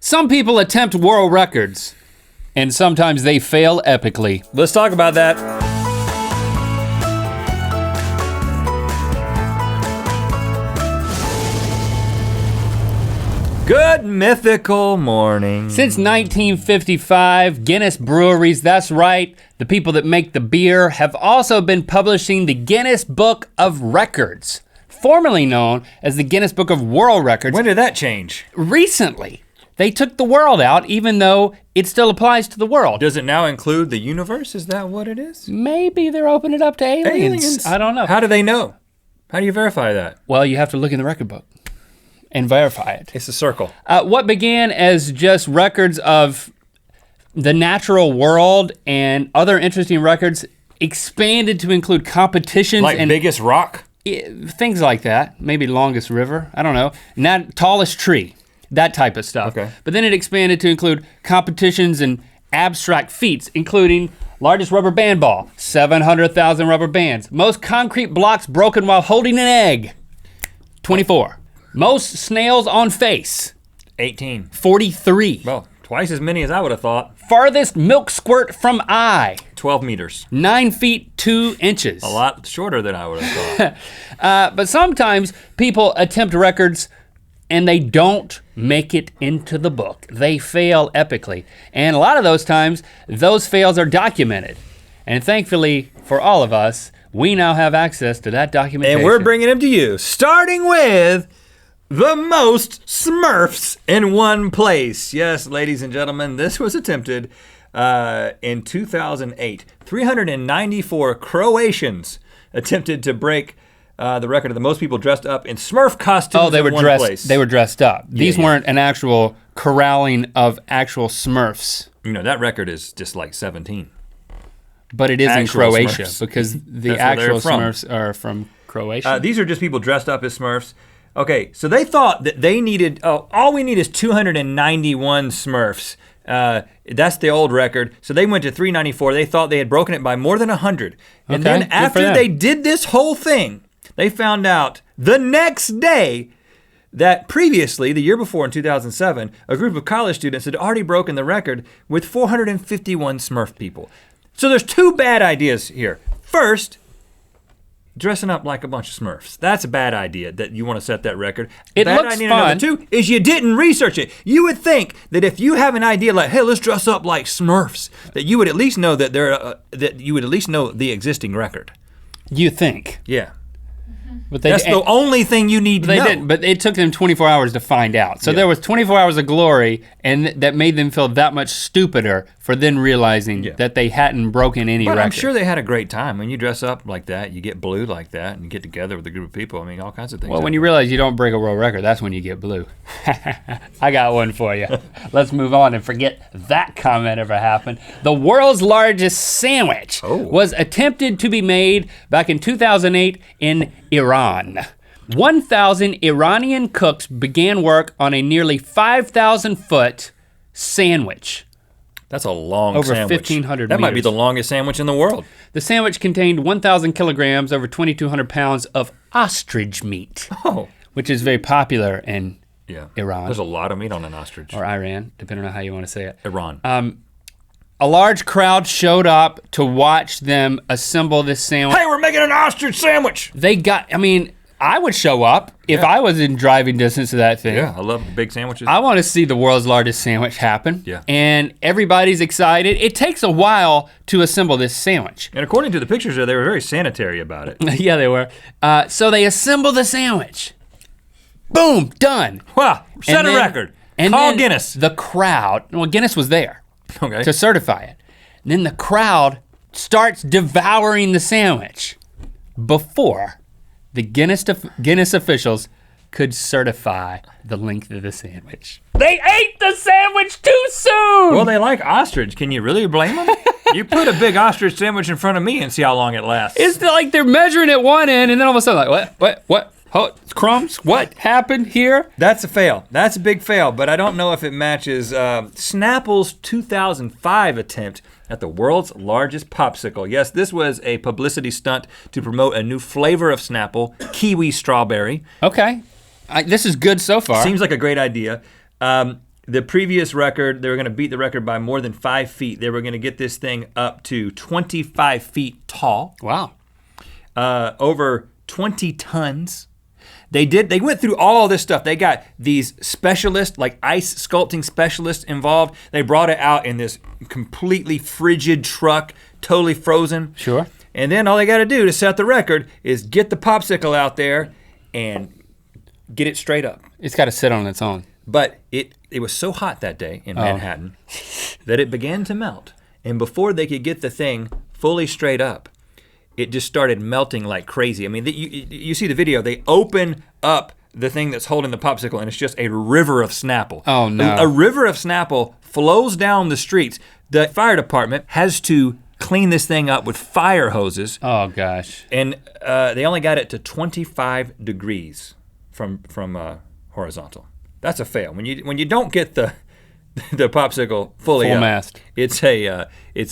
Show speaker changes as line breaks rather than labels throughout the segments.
Some people attempt world records, and sometimes they fail epically.
Let's talk about that. Good mythical morning.
Since 1955, Guinness breweries, that's right, the people that make the beer, have also been publishing the Guinness Book of Records, formerly known as the Guinness Book of World Records.
When did that change?
Recently. They took the world out, even though it still applies to the world.
Does it now include the universe? Is that what it is?
Maybe they're opening it up to aliens. I don't know.
How do they know? How do you verify that?
Well, you have to look in the record book and verify it.
It's a circle.
What began as just records of the natural world and other interesting records expanded to include competitions
like
and
biggest rock?
Things like that. Maybe longest river, I don't know. Not tallest tree, that type of stuff.
Okay.
But then it expanded to include competitions and abstract feats, including largest rubber band ball, 700,000 rubber bands. Most concrete blocks broken while holding an egg, 24. Most snails on face,
18.
43.
Well, twice as many as I would have thought.
Farthest milk squirt from eye,
12 meters.
9 feet 2 inches.
A lot shorter than I would have thought.
But sometimes people attempt records and they don't make it into the book. They fail epically. And a lot of those times, those fails are documented. And thankfully for all of us, we now have access to that documentation.
And we're bringing them to you, starting with the most Smurfs in one place. Yes, ladies and gentlemen, this was attempted in 2008. 394 Croatians attempted to break the record of the most people dressed up in Smurf costumes.
Oh, they were
in one
dressed.
place.
They were dressed up. These
yeah.
weren't an actual corralling of actual Smurfs.
You know, that record is just like 17.
But it is
Actual
in Croatia
Smurfs.
because the
That's where
actual
they're from.
Smurfs are from Croatia.
These are just people dressed up as Smurfs. Okay, so they thought that they needed, all we need is 291 Smurfs. That's the old record. So they went to 394. They thought they had broken it by more than 100. And
Okay,
then
good for
after
them.
they did this whole thing, they found out the next day that previously, the year before in 2007, a group of college students had already broken the record with 451 Smurf people. So there's two bad ideas here. First, dressing up like a bunch of Smurfs. That's a bad idea that you want to set that record.
It
bad
looks
idea
fun.
number two is you didn't research it. You would think that if you have an idea like, hey, let's dress up like Smurfs, that you would at least know that that you would at least know the existing record.
You think.
Yeah.
But they
That's the only thing you need to
They
know.
didn't, but it took them 24 hours to find out. So
Yeah.
there was 24 hours of glory, and that made them feel that much stupider for then realizing that they hadn't broken any
But
record.
I'm sure they had a great time. When you dress up like that, you get blue like that, and you get together with a group of people. I mean, all kinds of things.
Well, when you realize you don't break a world record, that's when you get blue. I got one for you. Let's move on and forget that comment ever happened. The world's largest sandwich was attempted to be made back in 2008 in Iran. 1,000 Iranian cooks began work on a nearly 5,000 foot sandwich.
That's a long
Over
sandwich.
1,500
That might be
meters.
the longest sandwich in the world.
The sandwich contained 1,000 kilograms, over 2,200 pounds of ostrich meat,
Oh.
which is very popular in
Yeah.
Iran.
There's a lot of meat on an ostrich.
or Iran, depending on how you want to say it.
Iran.
A large crowd showed up to watch them assemble this sandwich.
Hey, we're making an ostrich sandwich.
I would show up if I was in driving distance of that thing.
Yeah, I love big sandwiches.
I want to see the world's largest sandwich happen.
Yeah.
And everybody's excited. It takes a while to assemble this sandwich.
And according to the pictures there, they were very sanitary about it.
Yeah, they were. So they assemble the sandwich. Boom, done.
Wow, set
And
a
then-
record.
And
Call
then
Guinness.
The crowd, well, Guinness was there
Okay.
to certify it. And then the crowd starts devouring the sandwich before the Guinness officials could certify the length of the sandwich. They ate the sandwich too soon!
Well, they like ostrich. Can you really blame them? You put a big ostrich sandwich in front of me and see how long it lasts.
It's like they're measuring at one end and then all of a sudden like, what? Oh, crumbs, what happened here?
That's a fail. That's a big fail, but I don't know if it matches Snapple's 2005 attempt at the world's largest popsicle. Yes, this was a publicity stunt to promote a new flavor of Snapple, kiwi strawberry.
Okay, this is good so far.
Seems like a great idea. The previous record, they were gonna beat the record by more than 5 feet. They were gonna get this thing up to 25 feet tall.
Wow.
Over 20 tons. They went through all this stuff. They got these specialists, like ice sculpting specialists involved. They brought it out in this completely frigid truck, totally frozen.
Sure.
And then all they gotta do to set the record is get the popsicle out there and get it straight up.
It's gotta sit on its own.
But it was so hot that day in Manhattan that it began to melt. And before they could get the thing fully straight up, it just started melting like crazy. I mean, you see the video, they open up the thing that's holding the popsicle and it's just a river of Snapple.
Oh no.
A river of Snapple flows down the streets. The fire department has to clean this thing up with fire hoses.
Oh gosh.
And they only got it to 25 degrees from horizontal. That's a fail. When you don't get the popsicle fully
full
up,
mast.
It's a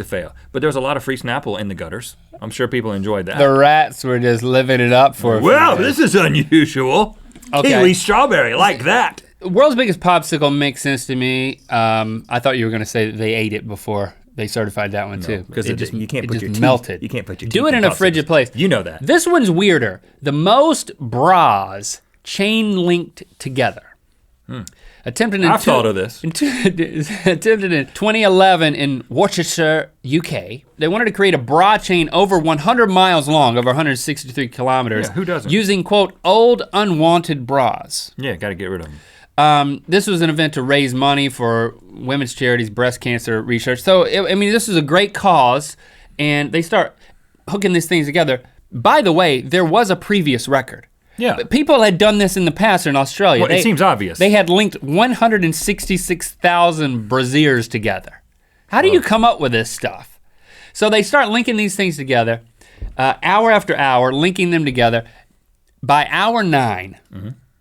fail. But there was a lot of free Snapple in the gutters. I'm sure people enjoyed that.
The rats were just living it up for.
Well, this is unusual.
Okay.
Kiwi strawberry, like that.
World's biggest popsicle makes sense to me. I thought you were gonna say that they ate it before they certified that one too.
Because you can't put your teeth.
Melted.
You can't put your teeth.
Do it in a frigid place.
You know that.
This one's weirder. The most bras chain linked together. Attempted in
I've thought of this.
Attempted in 2011 in Worcestershire, UK. They wanted to create a bra chain over 100 miles long, over 163 kilometers.
Yeah, who doesn't?
Using, quote, old unwanted bras.
Yeah, gotta get rid of them.
This was an event to raise money for women's charities, breast cancer research. So, I mean, this is a great cause, and they start hooking these things together. By the way, there was a previous record.
Yeah.
But people had done this in the past in Australia.
Well, it seems obvious.
They had linked 166,000 brassiers together. How do you come up with this stuff? So they start linking these things together, hour after hour, linking them together. By hour 9,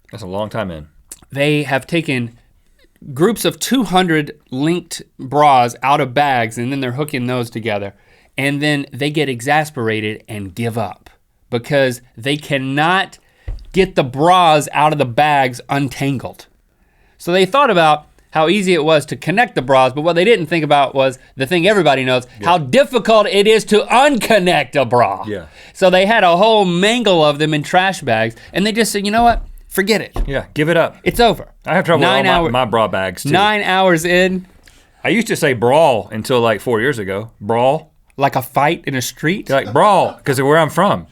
That's a long time in.
they have taken groups of 200 linked bras out of bags, and then they're hooking those together. And then they get exasperated and give up because they cannot get the bras out of the bags untangled. So they thought about how easy it was to connect the bras, but what they didn't think about was the thing everybody knows, how difficult it is to unconnect a bra.
Yeah.
So they had a whole mangle of them in trash bags, and they just said, you know what, forget it.
Yeah, give it up.
It's over.
I have trouble with all my bra bags too.
9 hours in.
I used to say brawl until like 4 years ago. Brawl.
Like a fight in a street?
Like brawl, because of where I'm from.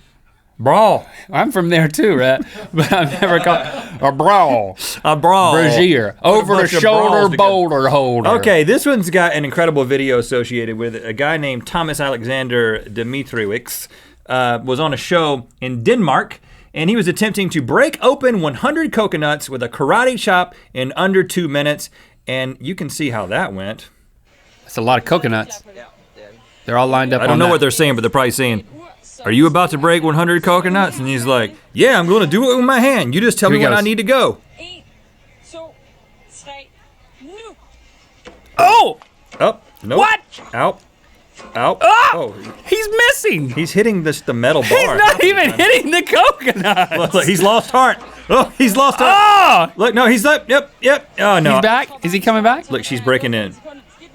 Brawl.
I'm from there too, Rhett, but I've never called a brawl.
A brawl.
Brassiere. Over the shoulder boulder holder.
Okay, this one's got an incredible video associated with it. A guy named Thomas Alexander Dimitriewicz was on a show in Denmark, and he was attempting to break open 100 coconuts with a karate chop in under 2 minutes, and you can see how that went.
That's a lot of coconuts. They're all lined up.
I don't know what they're saying, but they're probably saying, "Are you about to break 100 coconuts?" And he's like, "Yeah, I'm going to do it with my hand. You just tell me when I need to go."
1, 2, 3, nu.
Oh!
Oh, nope.
What?
Out. Out.
Ah!
Oh,
He's missing.
he's hitting the metal bar.
He's not even hitting the coconut.
Look, he's lost heart. Oh, he's lost heart.
Oh!
Look, no, he's up. Yep. Oh, no.
He's back? Is he coming back?
Look, she's breaking in.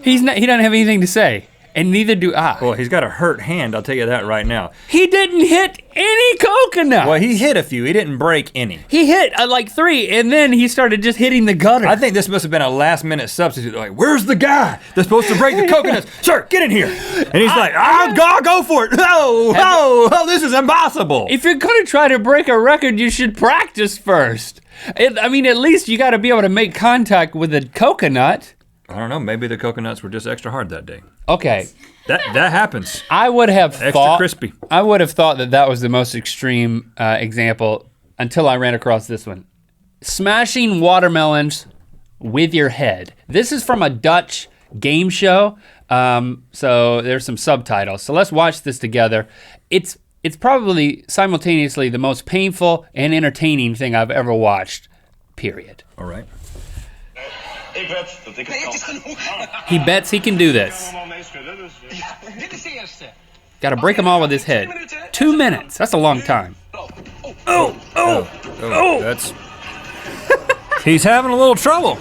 He doesn't have anything to say. And neither do I.
Well, he's got a hurt hand, I'll tell you that right now.
He didn't hit any coconut.
Well, he hit a few. He didn't break any.
He hit like 3, and then he started just hitting the gutter.
I think this must have been a last-minute substitute. They're like, where's the guy that's supposed to break the coconuts? Sir, get in here. And he's like, I'll go for it. Oh, this is impossible.
If you're gonna try to break a record, you should practice first. I mean, at least you gotta be able to make contact with a coconut.
I don't know, maybe the coconuts were just extra hard that day.
Okay.
That happens.
I would have
Extra crispy.
I would have thought that was the most extreme example until I ran across this one. Smashing watermelons with your head. This is from a Dutch game show, so there's some subtitles. So let's watch this together. It's probably simultaneously the most painful and entertaining thing I've ever watched, period.
All right.
Ik wed dat ik het kan.
He bets he can do this.
Allemaal meeschudden, dus...
Dit is de eerste.
Gotta break them all with his head. 2 minutes, that's a long time.
That's... He's having a little trouble.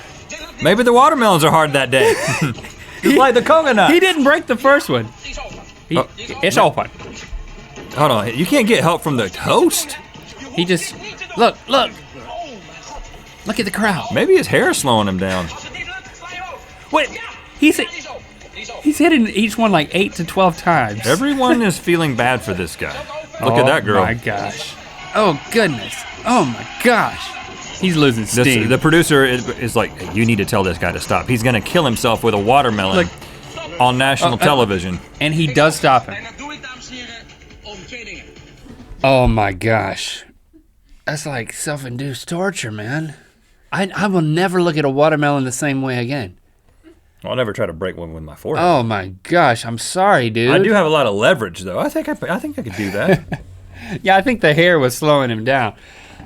Maybe the watermelons are hard that day. Just like the coconut.
He didn't break the first one. It's open.
Hold on, you can't get help from the host?
He just, look. Look at the crowd.
Maybe his hair is slowing him down.
Wait, he's hitting each one like 8 to 12 times.
Everyone is feeling bad for this guy. Look at that girl.
Oh my gosh. Oh goodness. Oh my gosh. He's losing steam.
The producer is like, you need to tell this guy to stop. He's gonna kill himself with a watermelon on national television.
And he does stop him. Oh my gosh. That's like self-induced torture, man. I will never look at a watermelon the same way again.
I'll never try to break one with my forehead.
Oh my gosh, I'm sorry, dude.
I do have a lot of leverage, though. I think I could do that.
Yeah, I think the hair was slowing him down.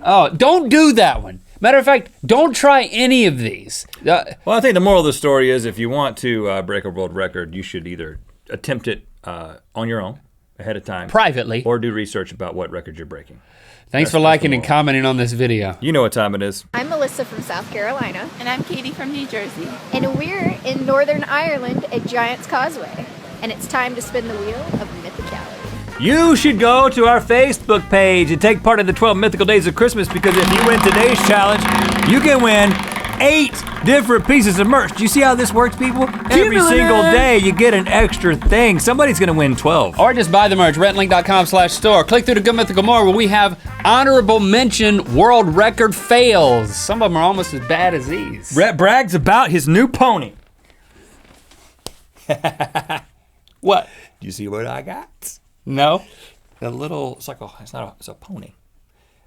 Oh, don't do that one. Matter of fact, don't try any of these.
Well, I think the moral of the story is if you want to break a world record, you should either attempt it on your own ahead of time.
Privately.
Or do research about what record you're breaking.
Thanks for liking and commenting on this video.
You know what time it is.
I'm Melissa from South Carolina.
And I'm Katie from New Jersey.
And we're in Northern Ireland at Giant's Causeway. And it's time to spin the wheel of mythicality.
You should go to our Facebook page and take part in the 12 Mythical Days of Christmas, because if you win today's challenge, you can win 8 different pieces of merch. Do you see how this works, people? Every single day you get an extra thing. Somebody's gonna win 12.
Or just buy the merch, RhettandLinK.com/store. Click through to Good Mythical More, where we have honorable mention world record fails. Some of them are almost as bad as these.
Rhett brags about his new pony.
What?
Do you see what I got?
No.
The little, it's a pony.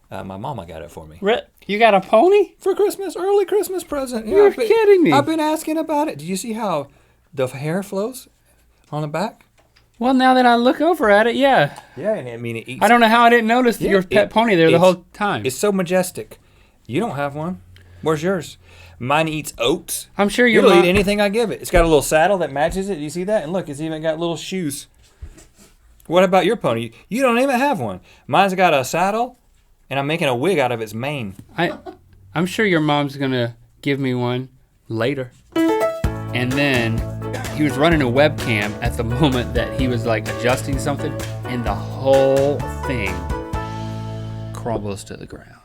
My mama got it for me.
Rhett, you got a pony?
For Christmas, early Christmas present. Yeah,
You're kidding me.
I've been asking about it. Do you see how the hair flows on the back?
Well, now that I look over at it, yeah.
Yeah, and I mean it eats.
I don't know how I didn't notice your pet pony there the whole time.
It's so majestic. You don't have one. Where's yours? Mine eats oats.
I'm sure your
It'll
mom...
eat anything I give it. It's got a little saddle that matches it. Do you see that? And look, it's even got little shoes. What about your pony? You don't even have one. Mine's got a saddle, and I'm making a wig out of its mane.
I'm sure your mom's gonna give me one later. And then he was running a webcam at the moment that he was like adjusting something, and the whole thing crumbles to the ground.